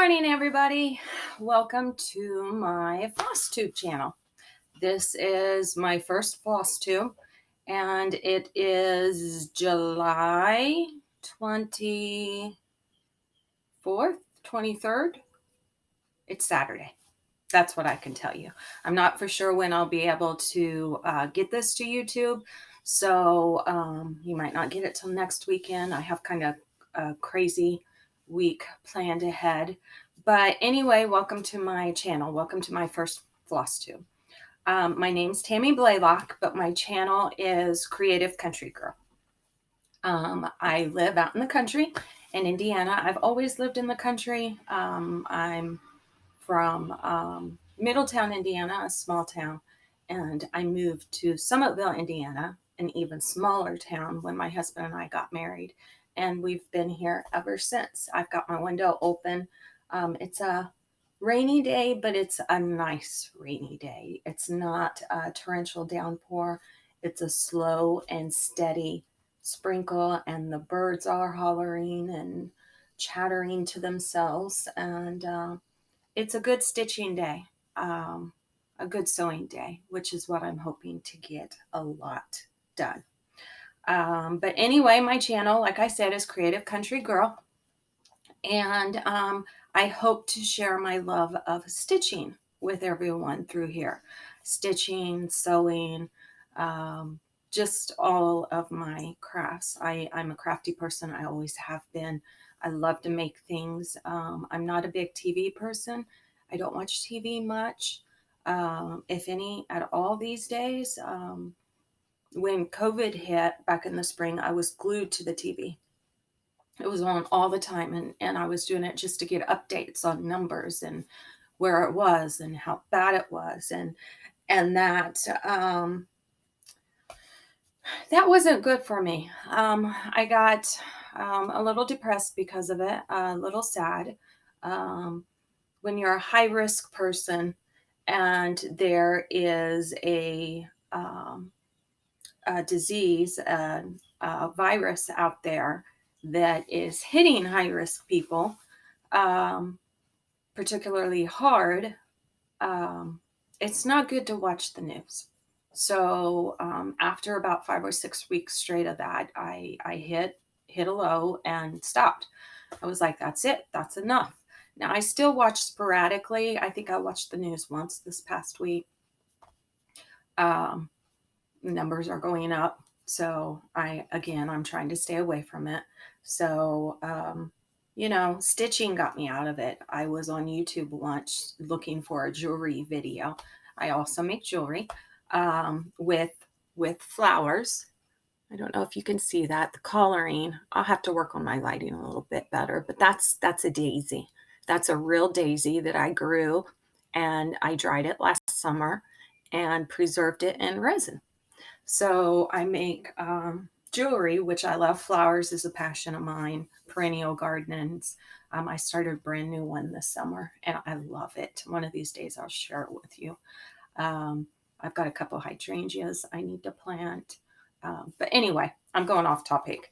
morning, everybody. Welcome to my FlossTube channel. This is my first FlossTube, and it is July 24th, 23rd. It's Saturday. That's what I can tell you. I'm not for sure when I'll be able to get this to YouTube, so you might not get it till next weekend. I have kind of a crazy week planned ahead. But anyway, welcome to my channel. Welcome to my first FlossTube. My name's Tammy Blalock, but my channel is Creative Country Girl. I live out in the country in Indiana. I've always lived in the country. I'm from Middletown, Indiana, a small town, and I moved to Summitville, Indiana, an even smaller town, when my husband and I got married, and we've been here ever since. I've got my window open. It's a rainy day, but it's a nice rainy day. It's not a torrential downpour. It's a slow and steady sprinkle, and the birds are hollering and chattering to themselves, and it's a good stitching day, a good sewing day, which is what I'm hoping to get a lot done. But anyway, my channel, like I said, is Creative Country Girl. And I hope to share my love of stitching with everyone through here. Stitching, sewing, just all of my crafts. I'm a crafty person. I always have been. I love to make things. I'm not a big TV person. I don't watch TV much, if any at all these days. When COVID hit back in the spring, I was glued to the TV. It was on all the time, and I was doing it just to get updates on numbers and where it was and how bad it was, and that that wasn't good for me. I got a little depressed because of it, a little sad. When you're a high-risk person and there is a disease, a virus out there that is hitting high-risk people particularly hard, it's not good to watch the news. So after about 5 or 6 weeks straight of that, I hit a low and stopped. I was like, that's it. That's enough. Now, I still watch sporadically. I think I watched the news once this past week. Numbers are going up. So I'm trying to stay away from it. So, stitching got me out of it. I was on YouTube once looking for a jewelry video. I also make jewelry with flowers. I don't know if you can see that, the coloring. I'll have to work on my lighting a little bit better, but that's a daisy. That's a real daisy that I grew, and I dried it last summer and preserved it in resin. So I make jewelry, which I love. Flowers is a passion of mine, perennial gardens. I started a brand new one this summer, and I love it. One of these days I'll share it with you. I've got a couple hydrangeas I need to plant. But anyway, I'm going off topic.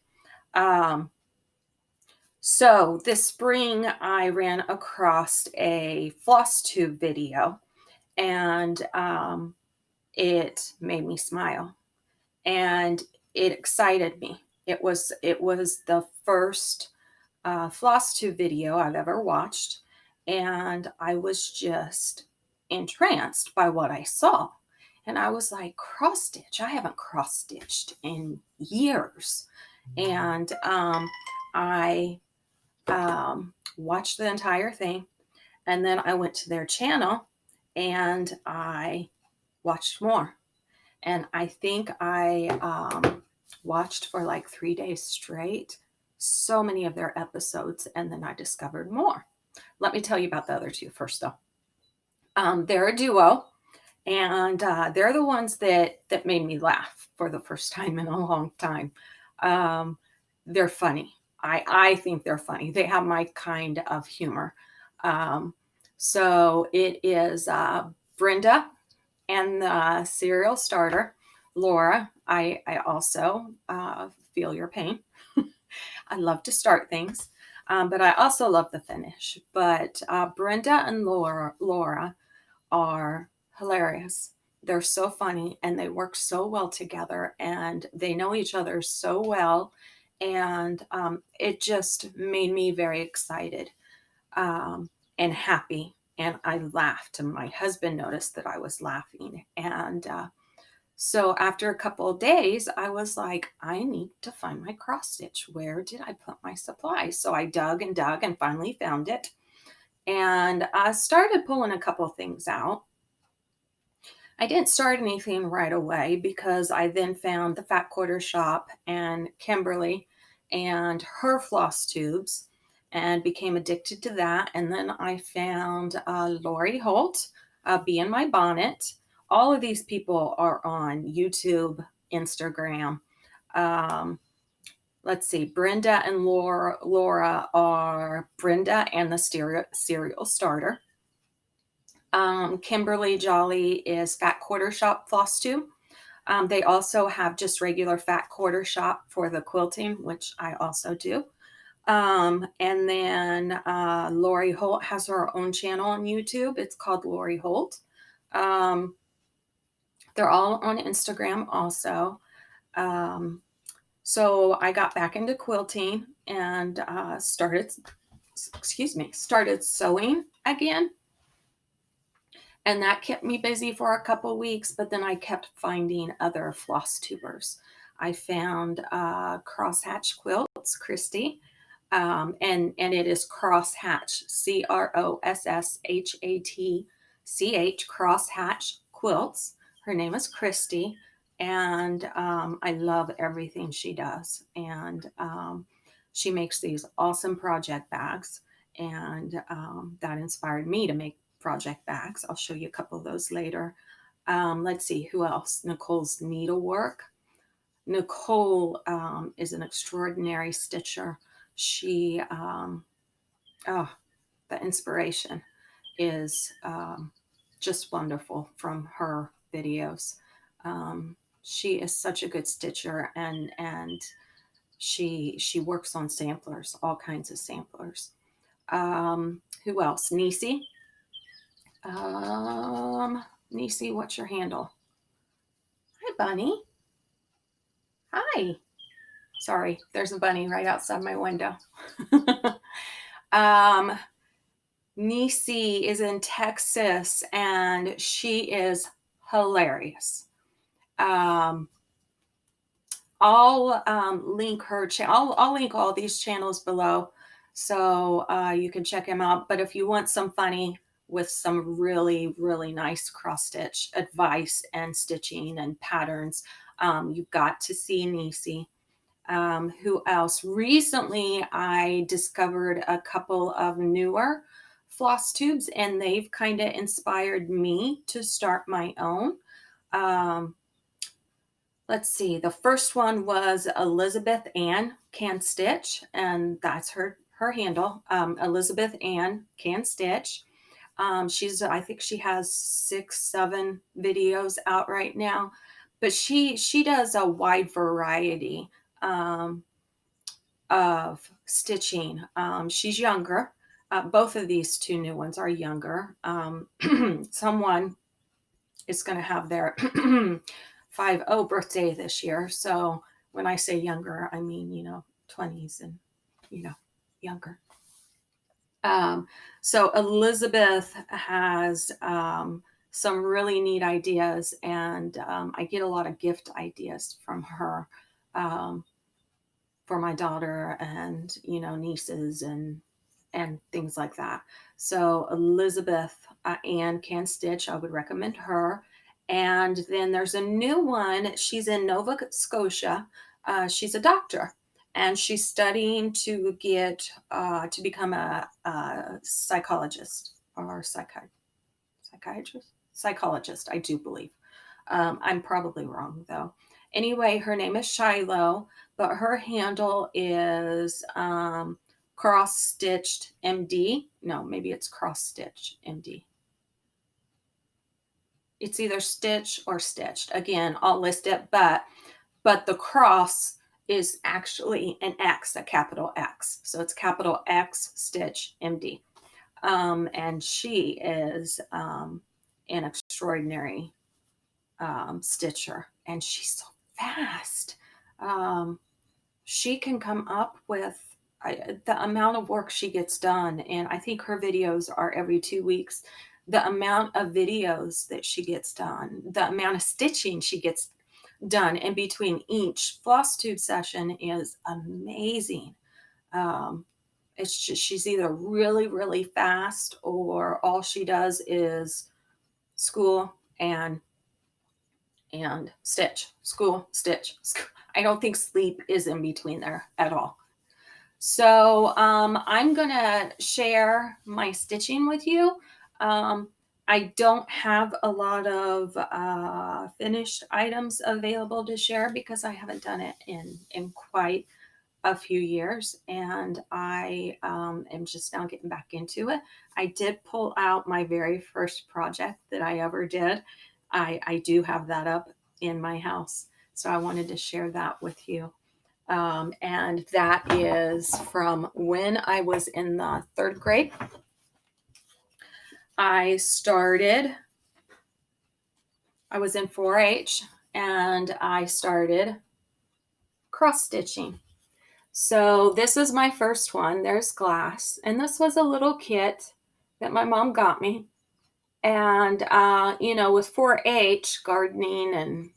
So this spring I ran across a FlossTube video, and it made me smile, and it excited me. It was the first FlossTube video I've ever watched, and I was just entranced by what I saw. And I was like, cross stitch? I haven't cross stitched in years. And I watched the entire thing, and then I went to their channel and I watched more. And I think I watched for like 3 days straight, so many of their episodes, and then I discovered more. Let me tell you about the other two first, though. They're a duo, and they're the ones that made me laugh for the first time in a long time. They're funny. I think they're funny. They have my kind of humor. So it is Brenda and the serial starter, Laura. I also feel your pain. I love to start things. But I also love the finish. But Brenda and Laura are hilarious. They're so funny and they work so well together and they know each other so well. And it just made me very excited and happy. And I laughed, and my husband noticed that I was laughing. And so after a couple of days, I was like, I need to find my cross stitch. Where did I put my supplies? So I dug and finally found it. And I started pulling a couple of things out. I didn't start anything right away because I then found the Fat Quarter Shop and Kimberly and her floss tubes and became addicted to that. And then I found Lori Holt, Bee in My Bonnet. All of these people are on YouTube, Instagram. Um, let's see, Brenda and Laura are Brenda and the Cereal Starter. Kimberly Jolly is Fat Quarter Shop Floss Tube. They also have just regular Fat Quarter Shop for the quilting, which I also do. And then Lori Holt has her own channel on YouTube. It's called Lori Holt. They're all on Instagram also. So I got back into quilting and started sewing again. And that kept me busy for a couple weeks, but then I kept finding other floss tubers. I found Crosshatch Quilts, Christy, and it is Crosshatch, CROSSHATCH, Crosshatch Quilts. Her name is Christy, and I love everything she does. And she makes these awesome project bags, and that inspired me to make project bags. I'll show you a couple of those later. Let's see, who else? Nicole's Needlework. Nicole is an extraordinary stitcher. She, the inspiration is just wonderful from her videos. She is such a good stitcher, and she works on samplers, all kinds of samplers. Who else? Nisi. Nisi, what's your handle? Hi, Bunny. Hi. Sorry, there's a bunny right outside my window. Nisi is in Texas and she is hilarious. I'll link her channel. I'll link all these channels below so you can check them out. But if you want some funny with some really, really nice cross stitch advice and stitching and patterns, you've got to see Nisi. Who else? Recently, I discovered a couple of newer floss tubes, and they've kind of inspired me to start my own. Let's see. The first one was Elizabeth Ann Can Stitch, and that's her handle. Elizabeth Ann Can Stitch. I think she has 6-7 videos out right now, but she does a wide variety of stitching. She's younger. Both of these two new ones are younger. Someone is going to have their 50 birthday this year. So when I say younger, I mean, 20s and, younger. So Elizabeth has some really neat ideas, and I get a lot of gift ideas from her for my daughter and, nieces and things like that. So Elizabeth Ann Can Stitch, I would recommend her. And then there's a new one. She's in Nova Scotia. She's a doctor, and she's studying to get to become a psychologist or psychologist, I do believe. I'm probably wrong though. Anyway, her name is Shiloh, but her handle is Cross Stitched MD. No, maybe it's Cross Stitch MD. It's either Stitch or Stitched. Again, I'll list it, but the cross is actually an X, a capital X. So it's capital X Stitch MD. And she is an extraordinary stitcher, and she's so fast. She can come up with the amount of work she gets done, and I think her videos are every 2 weeks. The amount of videos that she gets done, the amount of stitching she gets done in between each FlossTube session is amazing. It's just she's either really, really fast, or all she does is school and stitch, school, stitch. I don't think sleep is in between there at all. So I'm going to share my stitching with you. I don't have a lot of finished items available to share because I haven't done it in quite a few years, and I am just now getting back into it. I did pull out my very first project that I ever did. I do have that up in my house, so I wanted to share that with you. And that is from when I was in the 3rd grade. I was in 4-H, and I started cross stitching. So this is my first one. There's glass, and this was a little kit that my mom got me. And you know, with 4-H, gardening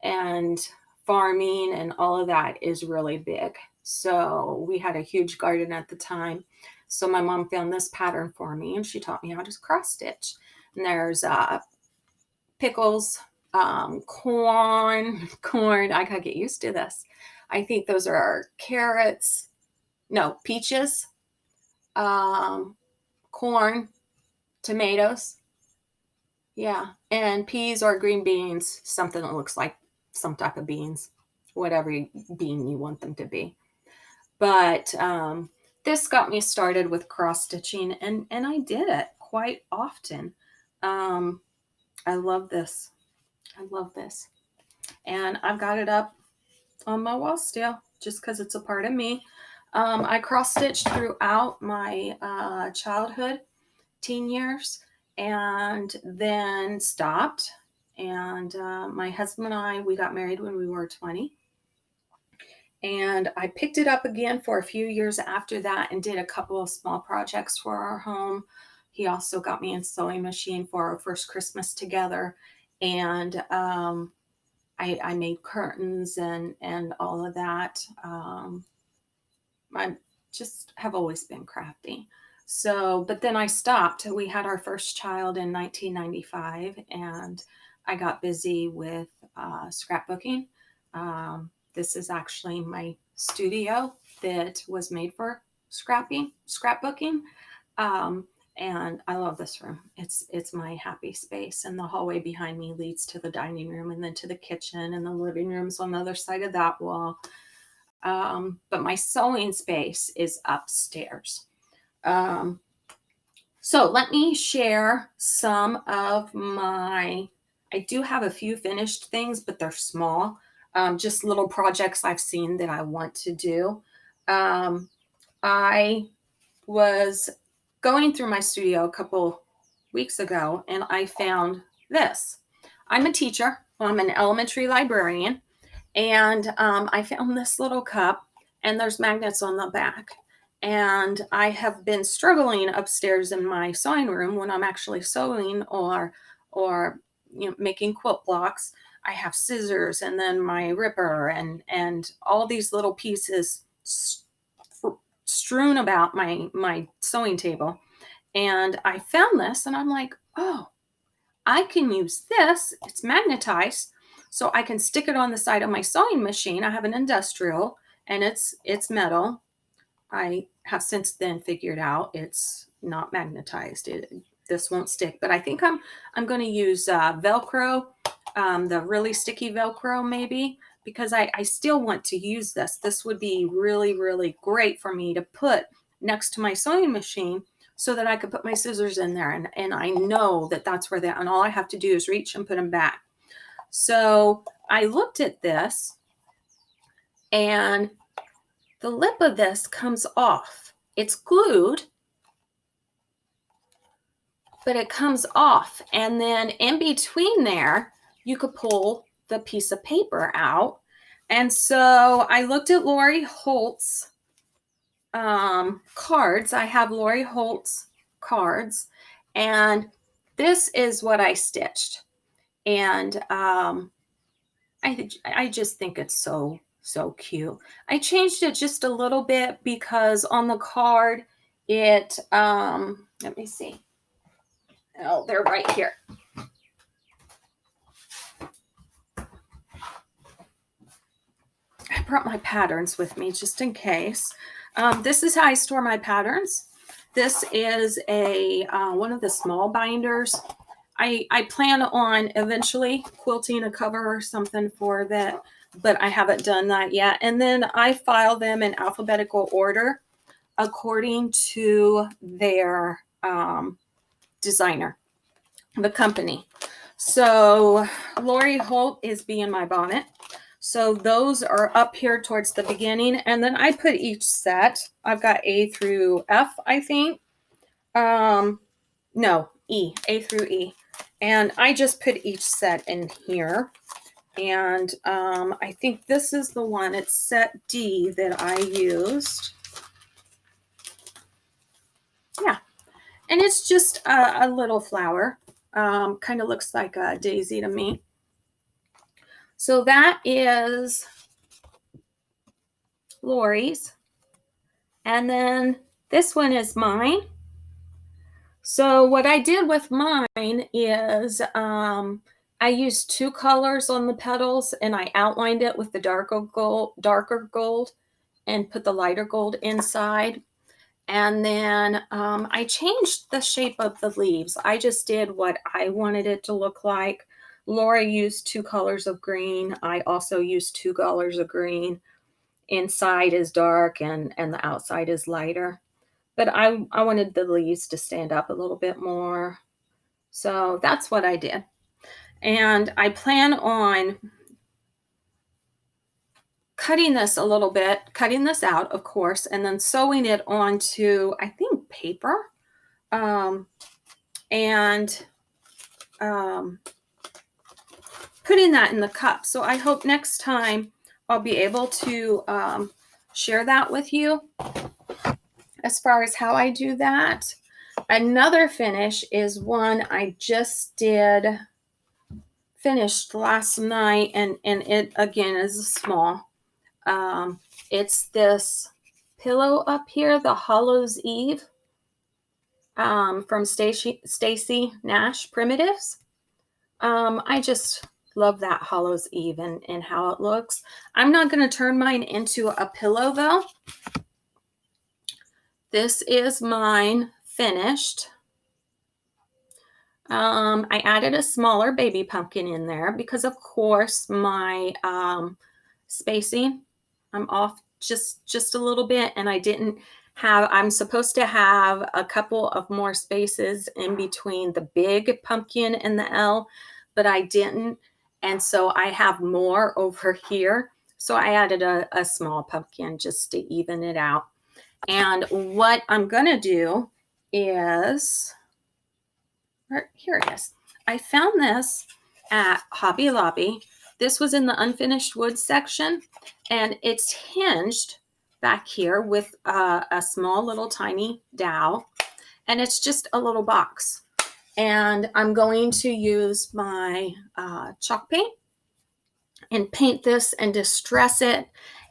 and farming and all of that is really big. So we had a huge garden at the time. So my mom found this pattern for me, and she taught me how to cross stitch. And there's pickles, corn. I gotta get used to this. I think those are carrots. No, peaches, corn, tomatoes. Yeah, and peas or green beans, something that looks like some type of beans, whatever bean you want them to be. But this got me started with cross stitching, and I did it quite often. I love this. I love this. And I've got it up on my wall still, just because it's a part of me. I cross stitched throughout my childhood, teen years, and then stopped. And my husband and I, we got married when we were 20. And I picked it up again for a few years after that and did a couple of small projects for our home. He also got me a sewing machine for our first Christmas together. And I made curtains and all of that. I just have always been crafty. So, but then I stopped. We had our first child in 1995, and I got busy with scrapbooking. This is actually my studio that was made for scrapbooking. And I love this room. It's my happy space. And the hallway behind me leads to the dining room, and then to the kitchen, and the living room's on the other side of that wall. But my sewing space is upstairs. So let me share some of I do have a few finished things, but they're small. Just little projects I've seen that I want to do. I was going through my studio a couple weeks ago, and I found this. I'm a teacher. I'm an elementary librarian, and I found this little cup, and there's magnets on the back. And I have been struggling upstairs in my sewing room when I'm actually sewing or making quilt blocks. I have scissors, and then my ripper, and all these little pieces strewn about my sewing table. And I found this, and I'm like, oh, I can use this. It's magnetized, so I can stick it on the side of my sewing machine. I have an industrial, and it's metal. I have since then figured out it's not magnetized. This won't stick, but I think I'm going to use Velcro, the really sticky Velcro maybe, because I still want to use this. This would be really, really great for me to put next to my sewing machine so that I could put my scissors in there. And I know that that's where and all I have to do is reach and put them back. So I looked at this, and the lip of this comes off. It's glued, but it comes off. And then in between there, you could pull the piece of paper out. And so I looked at Lori Holt's cards. I have Lori Holt's cards, and this is what I stitched. And I just think it's so cute. I changed it just a little bit because on the card it let me see. Oh, they're right here. I brought my patterns with me just in case. This is how I store my patterns. This is a one of the small binders. I plan on eventually quilting a cover or something for that, but I haven't done that yet. And then I file them in alphabetical order according to their designer, the company. So Lori Holt is Bee in My Bonnet. So those are up here towards the beginning. And then I put each set. I've got A through F, I think. No, E, A through E. And I just put each set in here. And I think this is the one, it's set D that I used. Yeah. And it's just a little flower. Kind of looks like a daisy to me. So that is Lori's. And then this one is mine. So what I did with mine is I used 2 colors on the petals, and I outlined it with the darker gold and put the lighter gold inside. And then I changed the shape of the leaves. I just did what I wanted it to look like. Laura used 2 colors of green. I also used 2 colors of green. Inside is dark and the outside is lighter. But I wanted the leaves to stand up a little bit more. So that's what I did. And I plan on cutting this a little bit, cutting this out, of course, and then sewing it onto, I think, paper. And putting that in the cup. So I hope next time I'll be able to share that with you as far as how I do that. Another finish is one I just finished last night, and it again is small. It's this pillow up here, the Hollow's Eve, from Stacy Nash Primitives. I just love that Hollow's Eve and how it looks. I'm not going to turn mine into a pillow though. This is mine finished. I added a smaller baby pumpkin in there because, of course, my spacing, I'm off just a little bit, and I didn't have, I'm supposed to have a couple of more spaces in between the big pumpkin and the L, but I didn't. And so I have more over here. So I added a small pumpkin just to even it out. And what I'm going to do is, here it is. I found this at Hobby Lobby. This was in the unfinished wood section, and it's hinged back here with a small little tiny dowel, and it's just a little box. And I'm going to use my chalk paint and paint this and distress it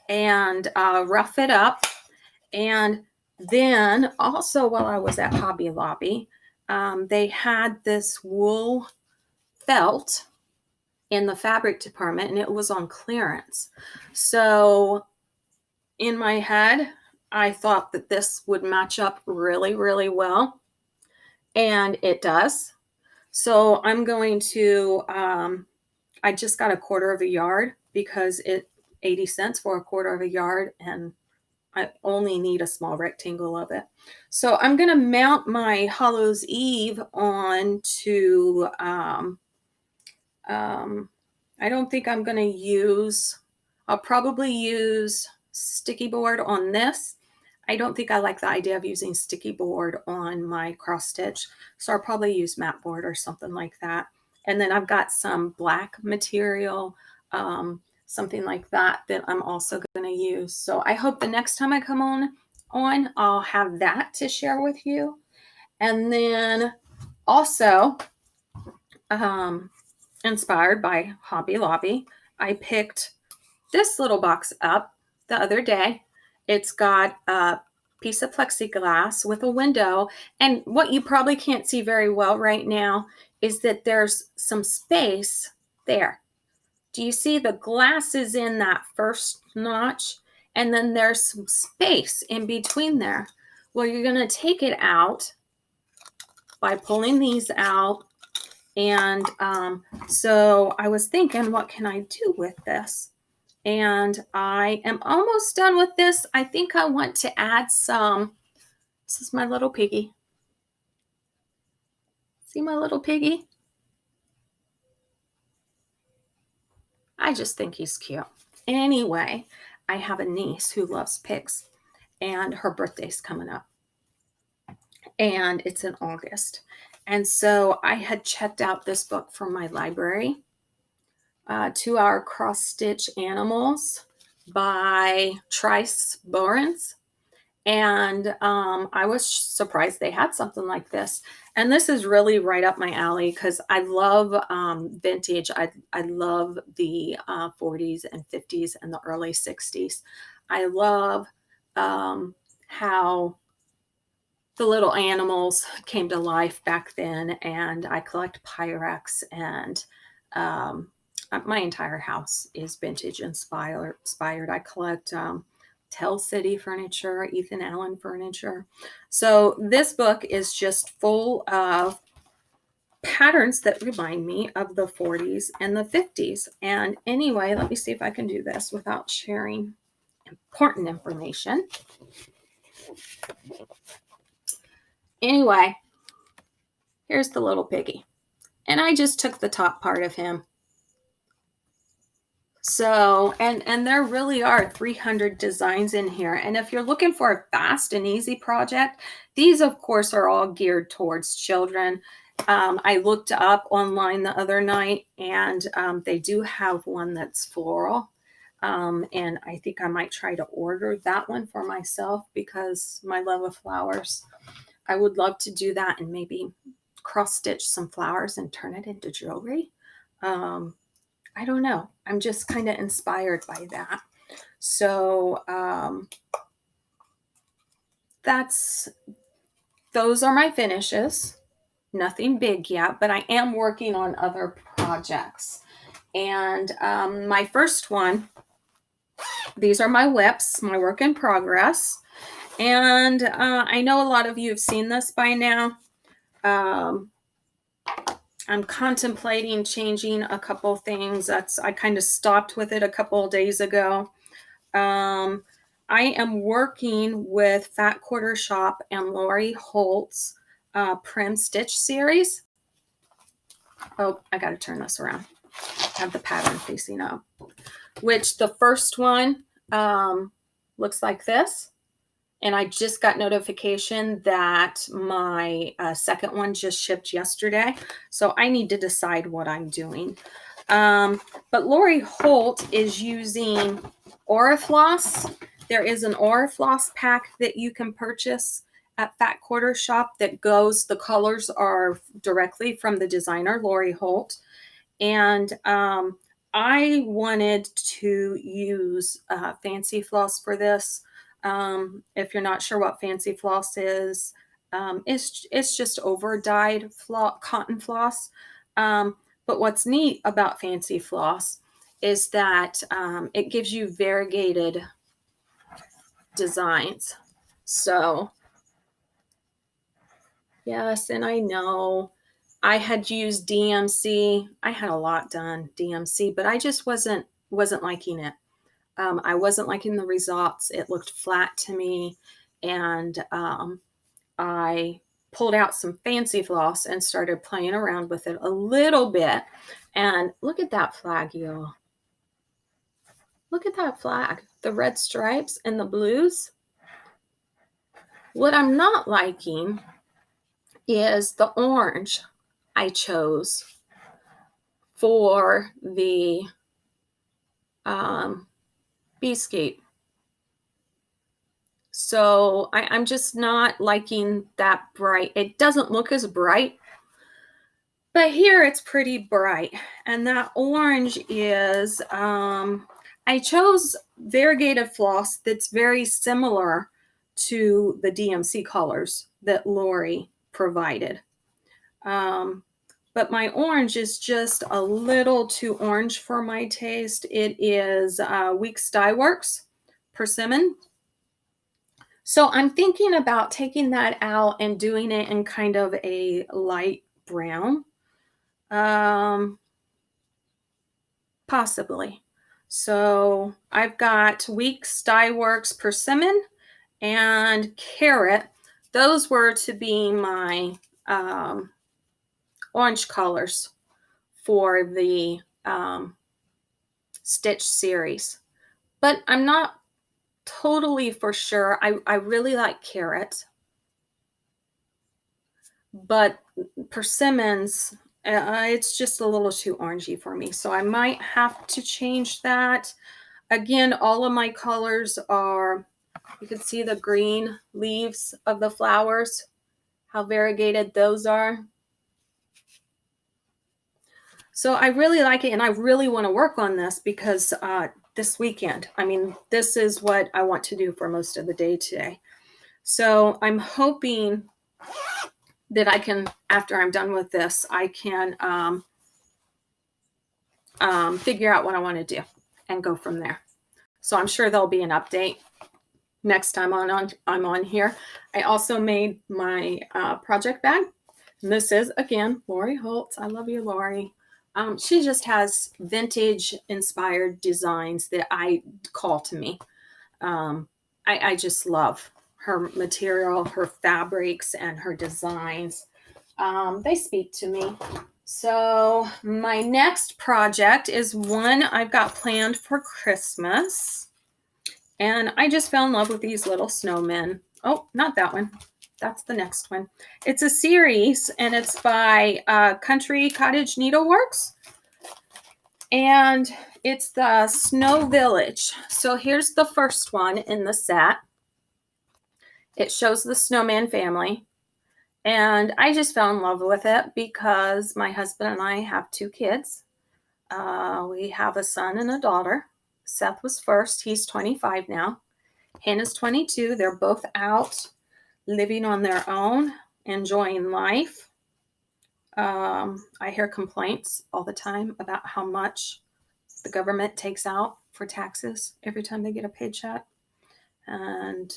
and rough it up. And then also, while I was at Hobby Lobby, they had this wool felt in the fabric department, and it was on clearance. So in my head, I thought that this would match up really, really well. And it does. So I'm going to, I just got 1/4 yard because it 80 cents for 1/4 yard, and I only need a small rectangle of it. So I'm going to mount my Hollow's Eve on to, I don't think I'm going to use I'll probably use sticky board on this. I don't think I like the idea of using sticky board on my cross stitch, so I'll probably use matte board or something like that. And then I've got some black material, something like that I'm also going to use. So I hope the next time I come on, I'll have that to share with you. And then also, inspired by Hobby Lobby, I picked this little box up the other day. It's got a piece of plexiglass with a window. And what you probably can't see very well right now is that there's some space there. Do you see the glass is in that first notch? And then there's some space in between there. Well, you're going to take it out by pulling these out. And so I was thinking, what can I do with this? And I am almost done with this. I think I want to add some. This is my little piggy. See my little piggy? I just think he's cute. Anyway, I have a niece who loves pigs, and her birthday's coming up. And it's in August. And so I had checked out this book from my library, 2 Hour Cross Stitch Animals by Trice. And I was surprised they had something like this. And this is really right up my alley because I love vintage. I love the 40s and 50s and the early 60s. I love how the little animals came to life back then. And I collect Pyrex, and my entire house is vintage inspired. I collect Tell City furniture, Ethan Allen furniture. So this book is just full of patterns that remind me of the 40s and the 50s. And anyway, let me see if I can do this without sharing important information. Anyway, here's the little piggy. And I just took the top part of him. So, and there really are 300 designs in here. And if you're looking for a fast and easy project, these, of course, are all geared towards children. I looked up online the other night, and they do have one that's floral. And I think I might try to order that one for myself because my love of flowers. I would love to do that and maybe cross stitch some flowers and turn it into jewelry. I don't know. I'm just kind of inspired by that. So those are my finishes. Nothing big yet, but I am working on other projects. And my first one, these are my whips, my work in progress. And I know a lot of you have seen this by now. I'm contemplating changing a couple things. I kind of stopped with it a couple of days ago. I am working with Fat Quarter Shop and Lori Holt's Prim Stitch series. Oh, I got to turn this around. I have the pattern facing up, which the first one looks like this. And I just got notification that my second one just shipped yesterday. So I need to decide what I'm doing. But Lori Holt is using Orifloss. There is an Orifloss pack that you can purchase at Fat Quarter Shop that goes, the colors are directly from the designer, Lori Holt. And I wanted to use Fancy Floss for this. If you're not sure what Fancy Floss is, it's just over dyed cotton floss. But what's neat about Fancy Floss is that it gives you variegated designs. So yes, and I know I had used DMC. I had a lot done DMC, but I just wasn't liking it. I wasn't liking the results. It looked flat to me. And I pulled out some Fancy Floss and started playing around with it a little bit. And look at that flag, y'all. Look at that flag, the red stripes and the blues. What I'm not liking is the orange I chose for the Beescape. So I'm just not liking that bright. It doesn't look as bright, but here it's pretty bright. And that orange is, I chose variegated floss that's very similar to the DMC colors that Lori provided. But my orange is just a little too orange for my taste. It is Weeks Dye Works Persimmon. So I'm thinking about taking that out and doing it in kind of a light brown. Possibly. So I've got Weeks Dye Works Persimmon and Carrot. Those were to be my orange colors for the Stitch series. But I'm not totally for sure. I really like Carrot. But Persimmons, it's just a little too orangey for me. So I might have to change that. Again, all of my colors are, you can see the green leaves of the flowers, how variegated those are. So I really like it, and I really want to work on this because this weekend, I mean, this is what I want to do for most of the day today. So I'm hoping that I can, after I'm done with this, I can figure out what I want to do and go from there. So I'm sure there'll be an update next time I'm on here. I also made my project bag. And this is, again, Lori Holtz. I love you, Lori. She just has vintage inspired designs that I call to me. I just love her material, her fabrics, and her designs. They speak to me. So my next project is one I've got planned for Christmas. And I just fell in love with these little snowmen. Oh, not that one. That's the next one. It's a series, and it's by Country Cottage Needleworks. And it's the Snow Village. So here's the first one in the set. It shows the snowman family. And I just fell in love with it because my husband and I have 2 kids. We have a son and a daughter. Seth was first. He's 25 now. Hannah's 22. They're both out living on their own, enjoying life. I hear complaints all the time about how much the government takes out for taxes every time they get a paycheck. And,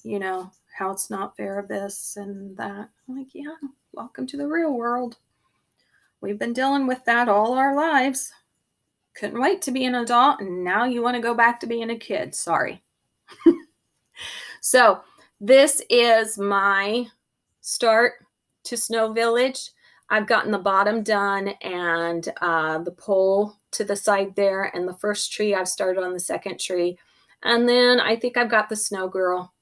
you know, how it's not fair, this and that. I'm like, yeah, welcome to the real world. We've been dealing with that all our lives. Couldn't wait to be an adult, and now you want to go back to being a kid. Sorry. So this is my start to Snow Village. I've gotten the bottom done and the pole to the side there, and the first tree I've started on the second tree. And then I think I've got the snow girl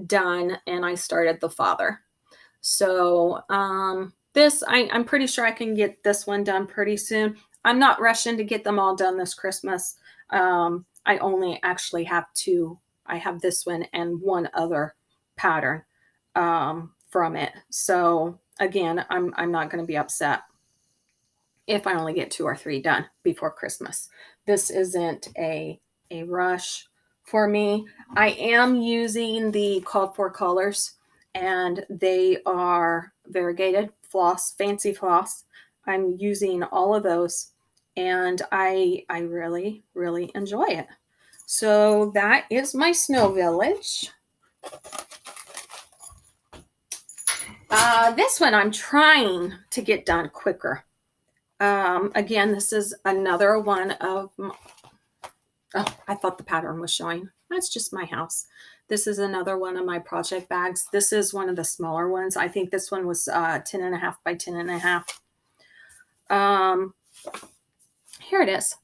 done, and I started the father. So this, I'm pretty sure I can get this one done pretty soon. I'm not rushing to get them all done this Christmas. I only actually have 2. I have this one and one other pattern from it. So again, I'm not going to be upset if I only get 2 or 3 done before Christmas. This isn't a rush for me. I am using the called for colors, and they are variegated floss, fancy floss. I'm using all of those, and I really, really enjoy it. So that is my Snow Village. This one I'm trying to get done quicker. Again, this is another one of my, oh, I thought the pattern was showing. That's just my house. This is another one of my project bags. This is one of the smaller ones. I think this one was 10.5 by 10.5. Here it is.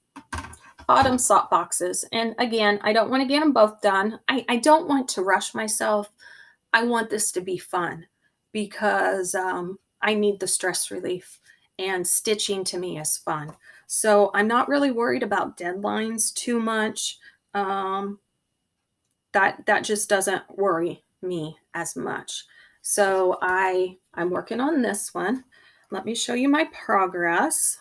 autumn sock boxes. And again, I don't want to get them both done. I don't want to rush myself. I want this to be fun because I need the stress relief, and stitching to me is fun. So I'm not really worried about deadlines too much. That just doesn't worry me as much. So I'm working on this one. Let me show you my progress.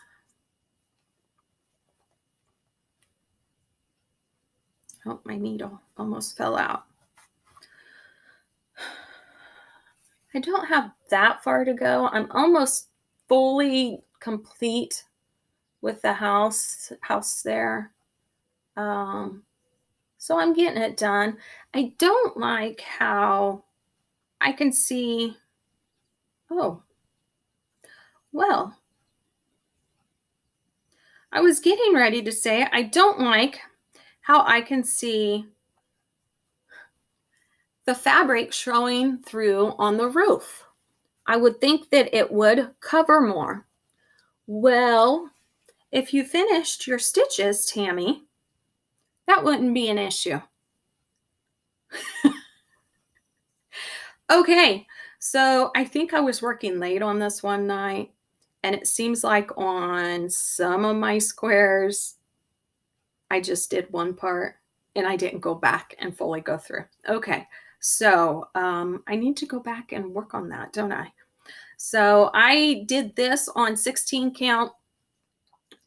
Oh, my needle almost fell out. I don't have that far to go. I'm almost fully complete with the house there. So I'm getting it done. I don't like how I can see, oh, well, I was getting ready to say I don't like how I can see the fabric showing through on the roof. I would think that it would cover more. Well, if you finished your stitches, Tammy, that wouldn't be an issue. Okay, so I think I was working late on this one night, and it seems like on some of my squares, I just did one part and I didn't go back and fully go through. Okay, so I need to go back and work on that, don't I? So I did this on 16 count.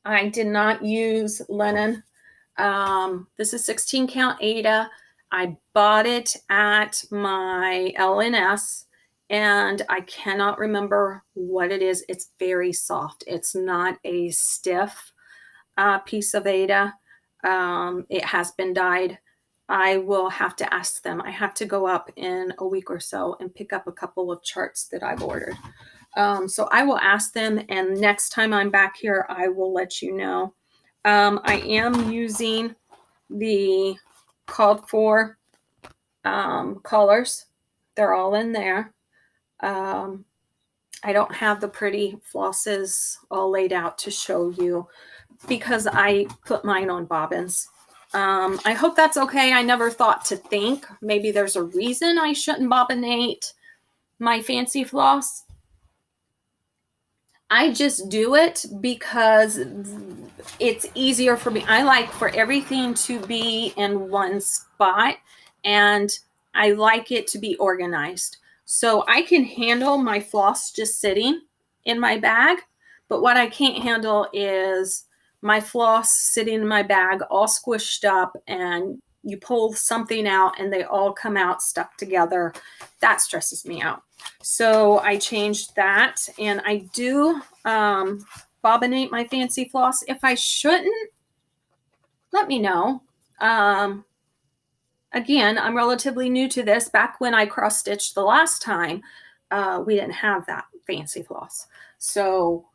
I did not use linen. This is 16 count Aida. I bought it at my LNS, and I cannot remember what it is. It's very soft. It's not a stiff piece of Aida. It has been dyed. I will have to ask them. I have to go up in a week or so and pick up a couple of charts that I've ordered. So I will ask them, and next time I'm back here, I will let you know. I am using the called for colors. They're all in there. I don't have the pretty flosses all laid out to show you because I put mine on bobbins. I hope that's okay. I never thought to think maybe there's a reason I shouldn't bobbinate my fancy floss. I just do it because it's easier for me. I like for everything to be in one spot, and I like it to be organized. So I can handle my floss just sitting in my bag, but what I can't handle is my floss sitting in my bag all squished up, and you pull something out and they all come out stuck together. That stresses me out. So I changed that, and I do bobbinate my fancy floss. If I shouldn't, let me know. Again, I'm relatively new to this. Back when I cross-stitched the last time, we didn't have that fancy floss. So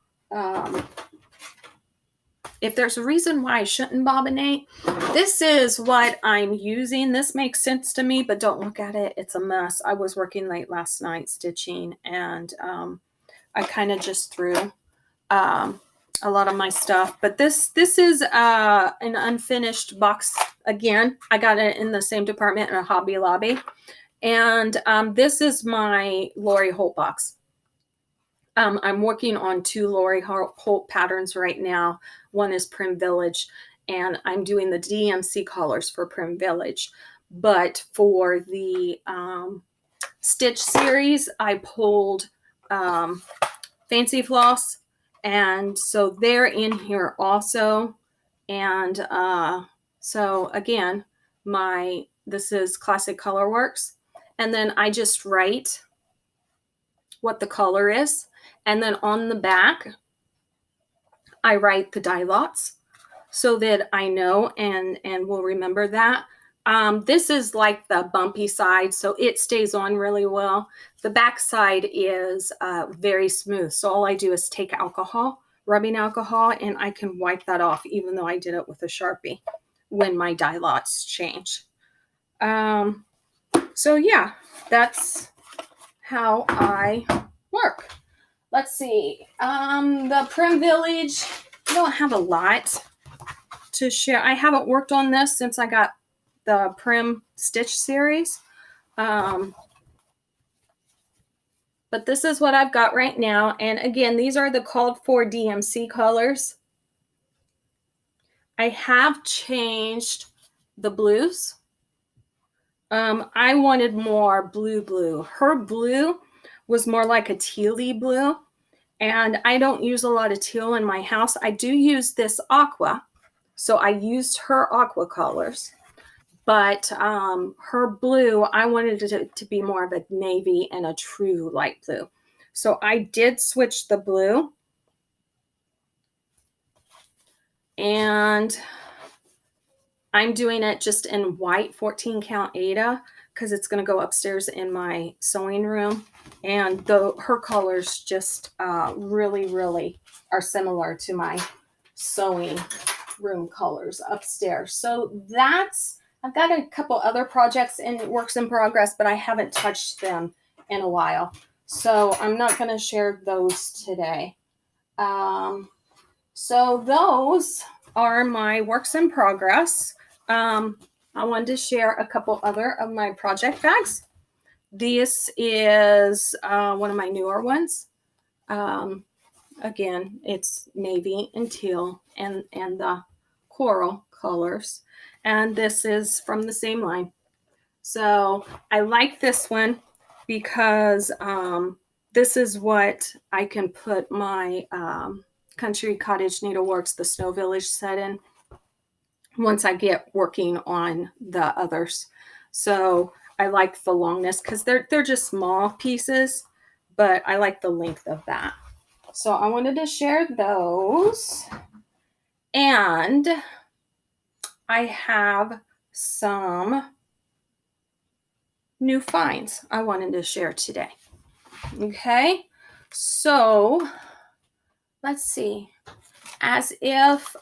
if there's a reason why I shouldn't bobbinate, this is what I'm using. This makes sense to me, but don't look at it. It's a mess. I was working late last night stitching, and I kind of just threw a lot of my stuff. But this is an unfinished box. Again, I got it in the same department in a Hobby Lobby. And this is my Lori Holt box. I'm working on 2 Lori Holt patterns right now. One is Prim Village, and I'm doing the DMC Colors for Prim Village. But for the Stitch series, I pulled Fancy Floss, and so they're in here also. And so again, this is Classic Color Works, and then I just write what the color is. And then on the back, I write the die lots so that I know and will remember that. This is like the bumpy side, so it stays on really well. The back side is very smooth. So all I do is take rubbing alcohol, and I can wipe that off, even though I did it with a Sharpie when my die lots change. So yeah, that's how I work. Let's see. The Prim Village, I don't have a lot to share. I haven't worked on this since I got the Prim Stitch series. But this is what I've got right now. And again, these are the called for DMC colors. I have changed the blues. I wanted more blue. Her blue was more like a tealy blue. And I don't use a lot of teal in my house. I do use this aqua. So I used her aqua colors. But her blue, I wanted it to be more of a navy and a true light blue. So I did switch the blue. And I'm doing it just in white 14 count Aida because it's going to go upstairs in my sewing room. And her colors just really are similar to my sewing room colors upstairs. So I've got a couple other projects in works in progress, but I haven't touched them in a while. So I'm not going to share those today. So those are my works in progress. I wanted to share a couple other of my project bags. This is one of my newer ones. Again, it's navy and teal and the coral colors. And this is from the same line. So I like this one because this is what I can put my Country Cottage Needleworks, the Snow Village set in once I get working on the others. So I like the longness because they're just small pieces, but I like the length of that. So I wanted to share those. And I have some new finds I wanted to share today. Okay, so let's see. As if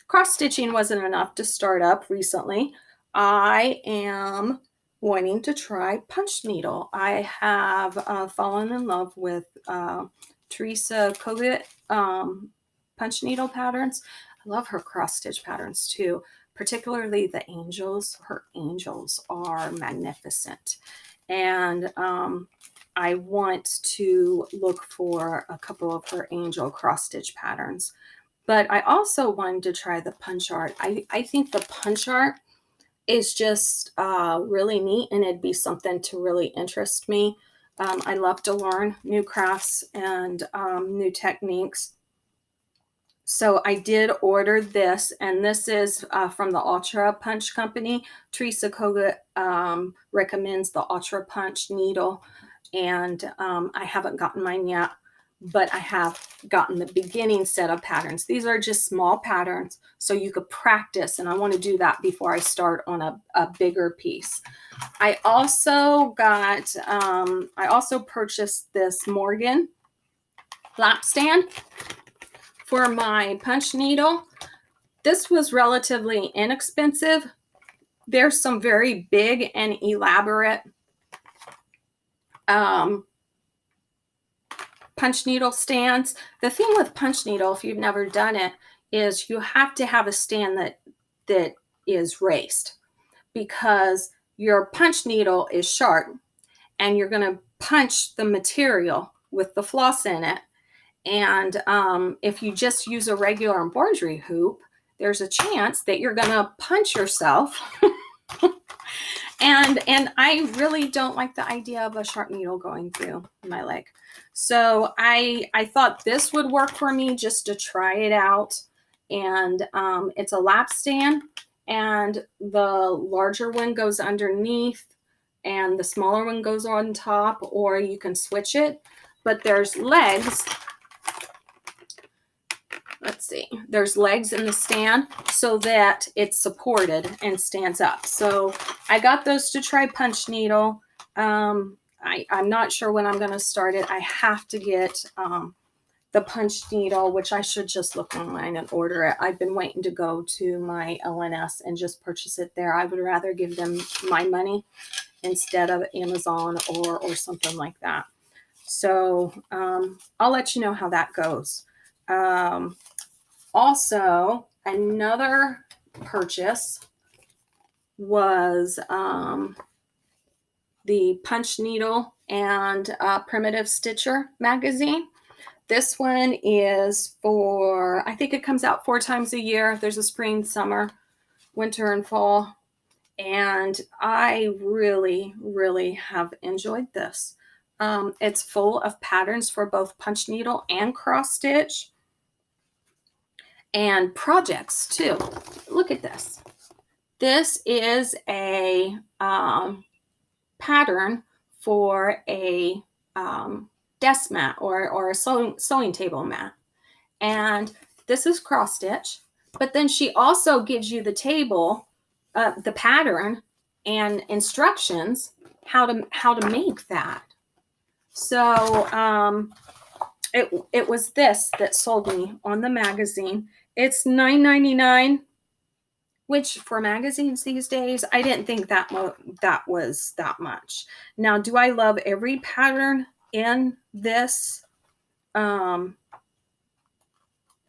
cross stitching wasn't enough to start up recently, I am wanting to try punch needle. I have fallen in love with Trice Kogut punch needle patterns. I love her cross stitch patterns too, particularly the angels. Her angels are magnificent. And I want to look for a couple of her angel cross stitch patterns. But I also wanted to try the punch art. I think the punch art is just really neat, and it'd be something to really interest me. I love to learn new crafts and new techniques. So I did order this, and this is from the Ultra Punch Company. Teresa Kogut recommends the Ultra Punch needle, and I haven't gotten mine yet, but I have gotten the beginning set of patterns. These are just small patterns, so you could practice, and I want to do that before I start on a bigger piece. I also purchased this Morgan lap stand for my punch needle. This was relatively inexpensive. There's some very big and elaborate punch needle stands. The thing with punch needle, if you've never done it, is you have to have a stand that is raised, because your punch needle is sharp and you're going to punch the material with the floss in it. And if you just use a regular embroidery hoop, there's a chance that you're going to punch yourself. and I really don't like the idea of a sharp needle going through my leg. So I thought this would work for me just to try it out. And it's a lap stand, and the larger one goes underneath and the smaller one goes on top, or you can switch it. But there's legs. Let's see, there's legs in the stand so that it's supported and stands up. So I got those to try punch needle. I'm not sure when I'm going to start it. I have to get the punch needle, which I should just look online and order it. I've been waiting to go to my LNS and just purchase it there. I would rather give them my money instead of Amazon or something like that. So I'll let you know how that goes. Also, another purchase was the Punch Needle and Primitive Stitcher magazine. This one is for, I think it comes out 4 times a year. There's a spring, summer, winter, and fall. And I really, really have enjoyed this. It's full of patterns for both punch needle and cross stitch. And projects too. Look at this. This is a pattern for a desk mat or a sewing table mat. And this is cross stitch, but then she also gives you the table, the pattern and instructions how to make that. So it was this that sold me on the magazine. It's $9.99, which for magazines these days, I didn't think that was that much. Now, do I love every pattern in this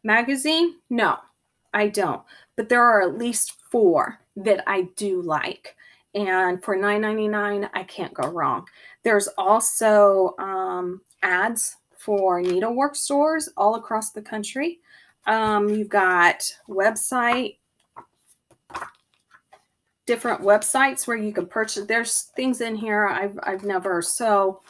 magazine? No, I don't. But there are at least 4 that I do like. And for $9.99, I can't go wrong. There's also ads for needlework stores all across the country. You've got different websites where you can purchase. There's things in here I've never. So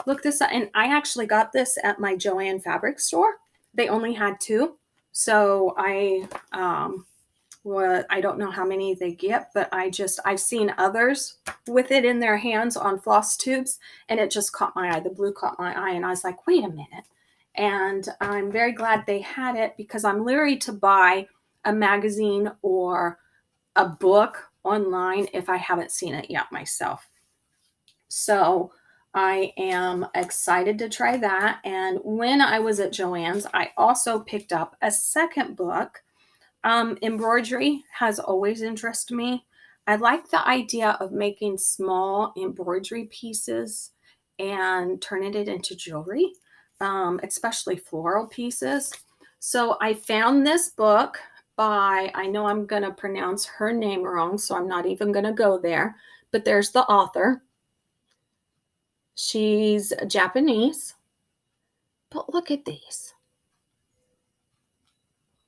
look this up. And I actually got this at my Joann fabric store. They only had 2. So I don't know how many they get, but I've seen others with it in their hands on FlossTubes, and it just caught my eye. The blue caught my eye, and I was like, wait a minute. And I'm very glad they had it, because I'm leery to buy a magazine or a book online if I haven't seen it yet myself. So I am excited to try that. And when I was at Joann's, I also picked up a second book. Embroidery has always interested me. I like the idea of making small embroidery pieces and turning it into jewelry, especially floral pieces. So I found this book by, I know I'm going to pronounce her name wrong, so I'm not even going to go there, but there's the author. She's Japanese, but look at these.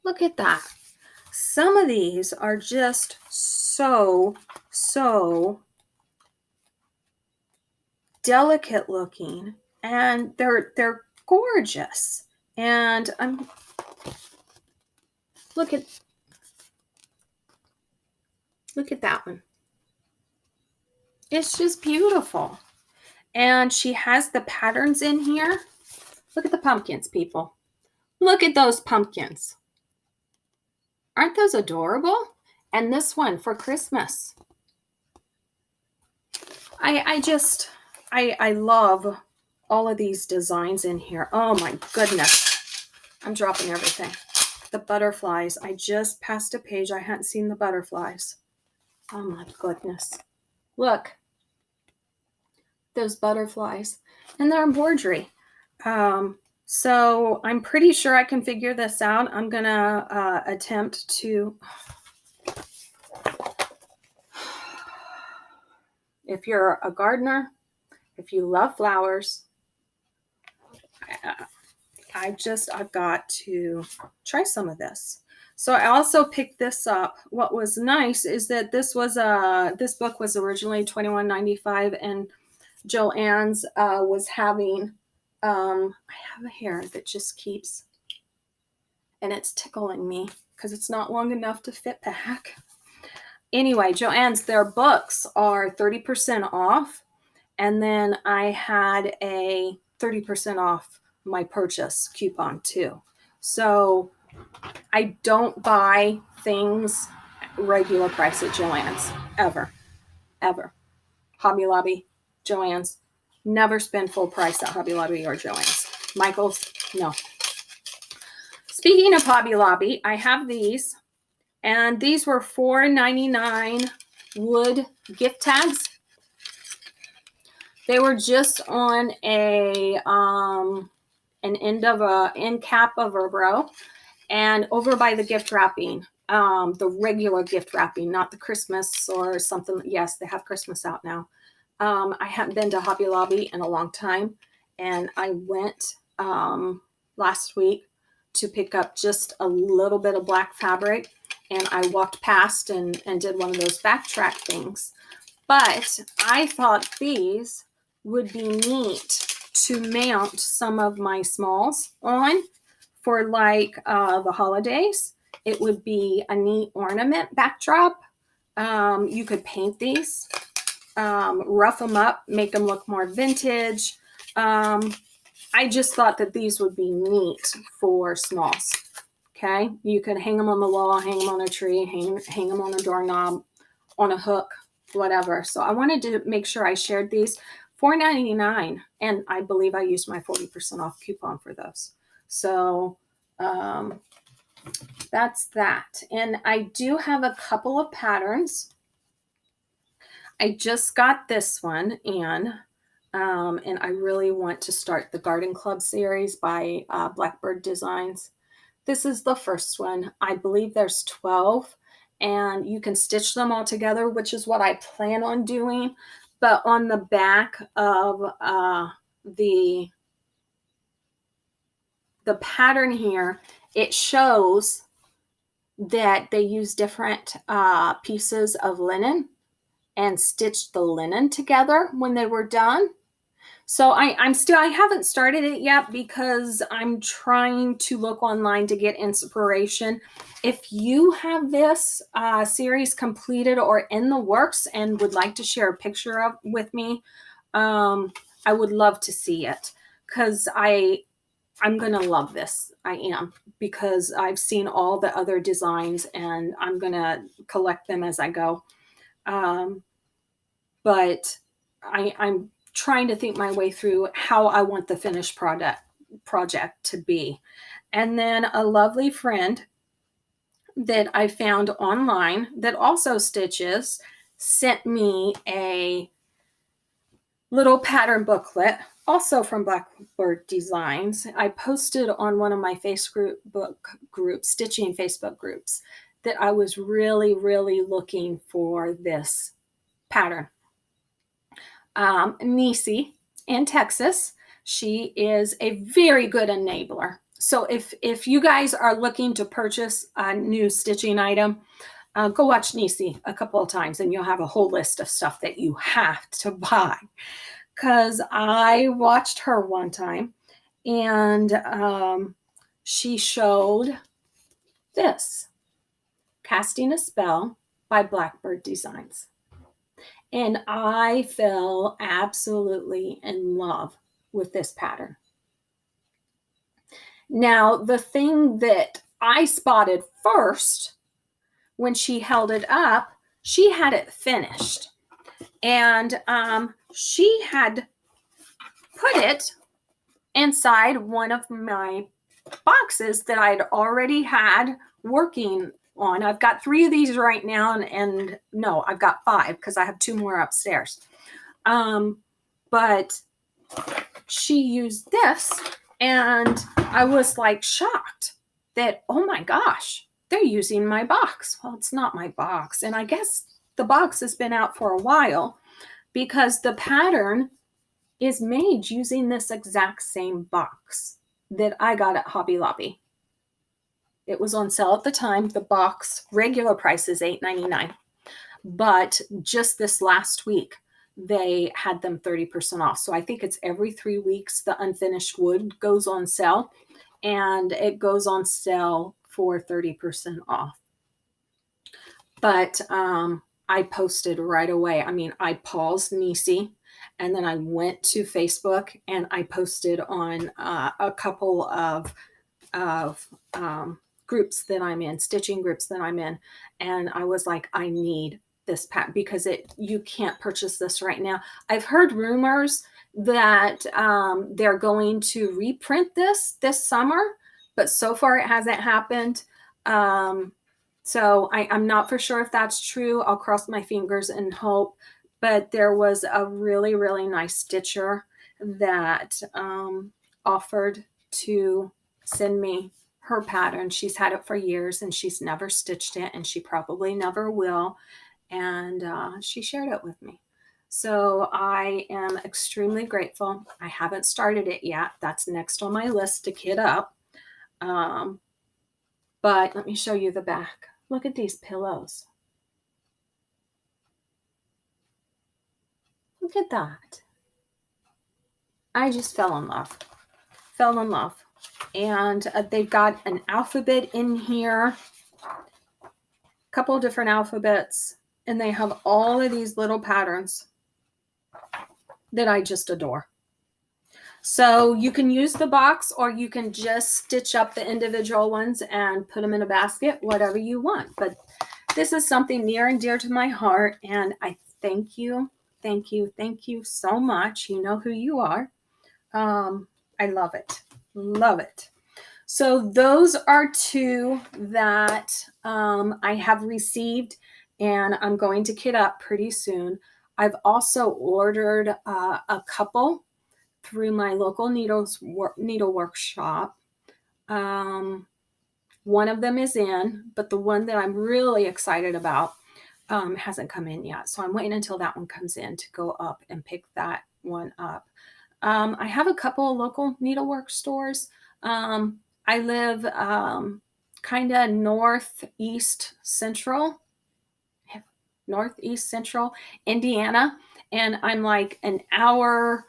Look at that. Some of these are just so delicate looking, and they're gorgeous. And look at that one. It's just beautiful. And she has the patterns in here. Look at the pumpkins, people. Look at those pumpkins. Aren't those adorable? And this one for Christmas. I love all of these designs in here. Oh my goodness. I'm dropping everything. The butterflies. I just passed a page. I hadn't seen the butterflies. Oh my goodness. Look. Those butterflies. And they're embroidery. So I'm pretty sure I can figure this out. I'm going to attempt to... If you're a gardener, if you love flowers, I've got to try some of this. So I also picked this up. What was nice is that this book was originally $21.95, and Joann's was having, I have a hair that just keeps, and it's tickling me because it's not long enough to fit back. Anyway, Joann's, their books are 30% off. And then I had a 30% off my purchase coupon too. So I don't buy things regular price at Joann's, ever. Hobby Lobby, Joann's, never spend full price at Hobby Lobby or Joann's. Michael's, no. Speaking of Hobby Lobby, I have these. And these were $4.99 wood gift tags. They were just on an end cap of a row. And over by the gift wrapping, the regular gift wrapping, not the Christmas or something. Yes, they have Christmas out now. I haven't been to Hobby Lobby in a long time, and I went last week to pick up just a little bit of black fabric, and I walked past and did one of those backtrack things. But I thought these would be neat to mount some of my smalls on for like the holidays. It would be a neat ornament backdrop. You could paint these, rough them up, make them look more vintage. I just thought that these would be neat for smalls. Okay, you could hang them on the wall, hang them on a tree, hang them on a doorknob, on a hook, whatever. So I wanted to make sure I shared these. $4.99, and I believe I used my 40% off coupon for those. So that's that. And I do have a couple of patterns. I just got this one in, and I really want to start the Garden Club series by Blackbird Designs. This is the first one. I believe there's 12, and you can stitch them all together, which is what I plan on doing. But on the back of the pattern here, it shows that they use different pieces of linen and stitched the linen together when they were done. So I haven't started it yet because I'm trying to look online to get inspiration. If you have this series completed or in the works and would like to share a picture of with me, I would love to see it, because I'm going to love this. I am, because I've seen all the other designs and I'm going to collect them as I go. But I'm trying to think my way through how I want the finished project to be. And then a lovely friend that I found online that also stitches sent me a little pattern booklet, also from Blackbird Designs. I posted on one of my Facebook groups, stitching Facebook groups, that I was really, really looking for this pattern. Nisi in Texas, she is a very good enabler. So if you guys are looking to purchase a new stitching item, go watch Nisi a couple of times and you'll have a whole list of stuff that you have to buy. Because I watched her one time, and she showed this, Casting a Spell by Blackbird Designs. And I fell absolutely in love with this pattern. Now, the thing that I spotted first when she held it up, she had it finished. And she had put it inside one of my boxes that I'd already had working on. I've got 3 of these right now, and no, I've got 5 because I have 2 more upstairs. But she used this, and I was like shocked that, oh my gosh, they're using my box. Well, it's not my box. And I guess the box has been out for a while because the pattern is made using this exact same box that I got at Hobby Lobby. It was on sale at the time. The box regular price is $8.99, but just this last week they had them 30% off. So I think it's every 3 weeks the unfinished wood goes on sale, and it goes on sale for 30% off. But I posted right away. I mean, I paused Nisi, and then I went to Facebook and I posted on a couple of groups that I'm in, stitching groups that I'm in. And I was like, I need this pattern because you can't purchase this right now. I've heard rumors that they're going to reprint this summer, but so far it hasn't happened. So I'm not for sure if that's true. I'll cross my fingers and hope. But there was a really, really nice stitcher that offered to send me her pattern. She's had it for years and she's never stitched it, and she probably never will. And she shared it with me. So I am extremely grateful. I haven't started it yet. That's next on my list to kit up. But let me show you the back. Look at these pillows. Look at that. I just fell in love. Fell in love. And they've got an alphabet in here. A couple of different alphabets. And they have all of these little patterns that I just adore. So you can use the box, or you can just stitch up the individual ones and put them in a basket, whatever you want. But this is something near and dear to my heart, and I thank you so much. You know who you are. I love it. Love it. So those are two that I have received, and I'm going to kit up pretty soon. I've also ordered a couple through my local needle workshop. One of them is in, but the one that I'm really excited about hasn't come in yet. So I'm waiting until that one comes in to go up and pick that one up. I have a couple of local needlework stores. I live kind of northeast central Indiana, and I'm like an hour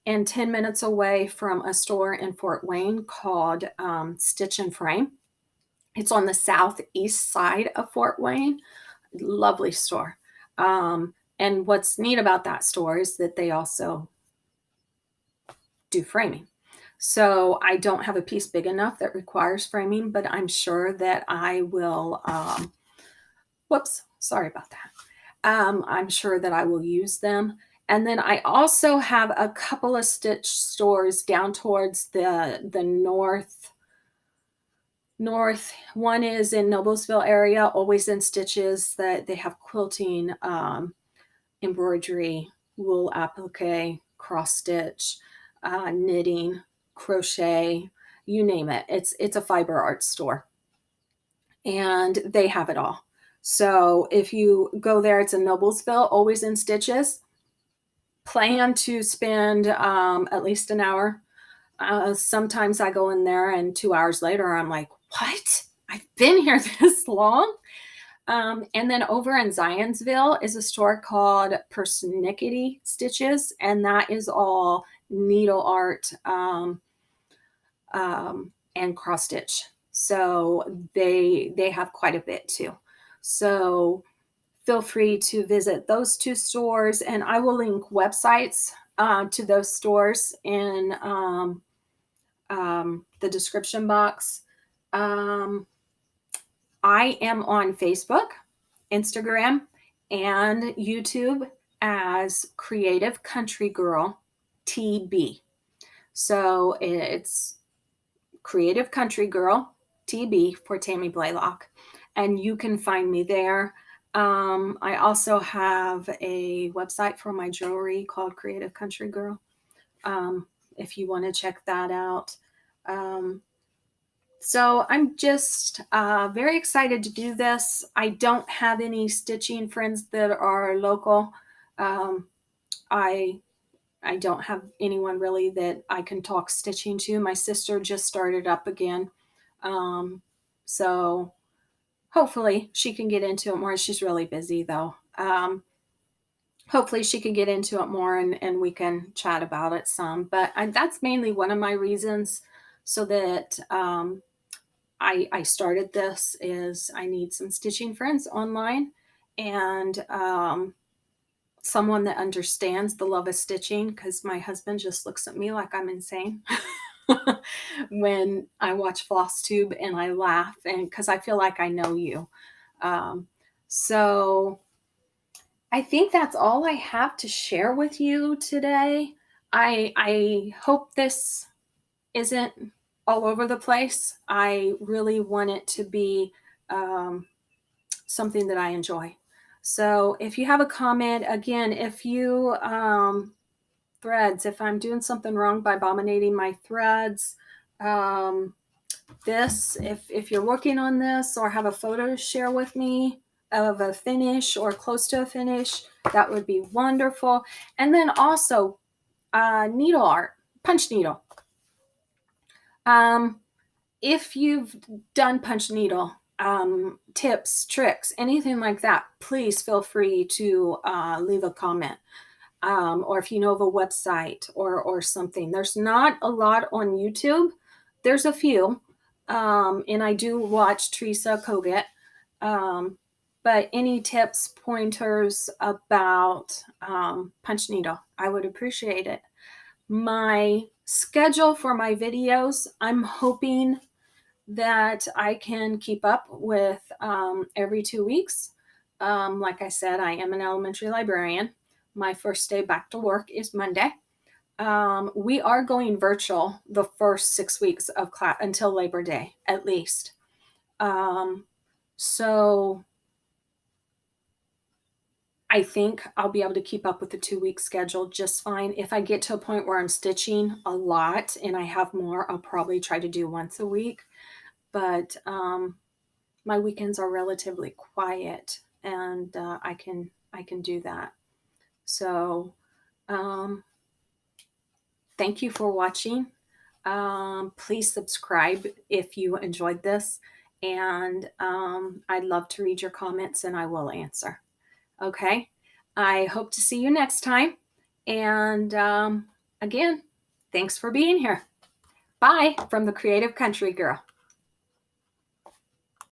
and 10 minutes away from a store in Fort Wayne called Stitch and Frame. It's on the southeast side of Fort Wayne. Lovely store. And what's neat about that store is that they also do framing. So I don't have a piece big enough that requires framing, but I'm sure that I will, whoops, sorry about that. I'm sure that I will use them. And then I also have a couple of stitch stores down towards the north. One is in Noblesville area, always in stitches, that they have quilting, embroidery, wool applique, cross stitch, knitting, crochet, you name it. It's a fiber art store, and they have it all. So if you go there, it's in Noblesville, always in stitches. Plan to spend at least an hour. Sometimes I go in there and 2 hours later, I'm like, what? I've been here this long? And then over in Zionsville is a store called Persnickety Stitches, and that is all needle art and cross stitch. So they have quite a bit too. So feel free to visit those two stores, and I will link websites to those stores in the description box. I am on Facebook, Instagram, and YouTube as Creative Country Girl TB. So it's Creative Country Girl TB for Tammy Blalock, and you can find me there. I also have a website for my jewelry called Creative Country Girl, if you want to check that out. So I'm just very excited to do this. I don't have any stitching friends that are local. I don't have anyone really that I can talk stitching to. My sister just started up again. So hopefully she can get into it more. She's really busy though. Hopefully she can get into it more, and we can chat about it some. But that's mainly one of my reasons, so that I started this, is I need some stitching friends online, and someone that understands the love of stitching, because my husband just looks at me like I'm insane when I watch FlossTube, and I laugh, and because I feel like I know you. So I think that's all I have to share with you today. I hope this isn't all over the place. I really want it to be something that I enjoy. So if you have a comment, again, if you threads, if I'm doing something wrong by abominating my threads, this, if you're working on this or have a photo to share with me of a finish or close to a finish, that would be wonderful. And then also needle art, punch needle. If you've done punch needle tips, tricks, anything like that, please feel free to leave a comment. Or if you know of a website or something. There's not a lot on YouTube. There's a few. And I do watch Trice Koget. But any tips, pointers about punch needle, I would appreciate it. My schedule for my videos, I'm hoping that I can keep up with every 2 weeks. Like I said, I am an elementary librarian. My first day back to work is Monday. We are going virtual the first 6 weeks of class until Labor Day, at least. So I think I'll be able to keep up with the 2-week schedule just fine. If I get to a point where I'm stitching a lot and I have more, I'll probably try to do once a week. But my weekends are relatively quiet, and I can do that. So thank you for watching. Please subscribe if you enjoyed this, and I'd love to read your comments and I will answer. Okay, I hope to see you next time. And again, thanks for being here. Bye from the Creative Country Girl.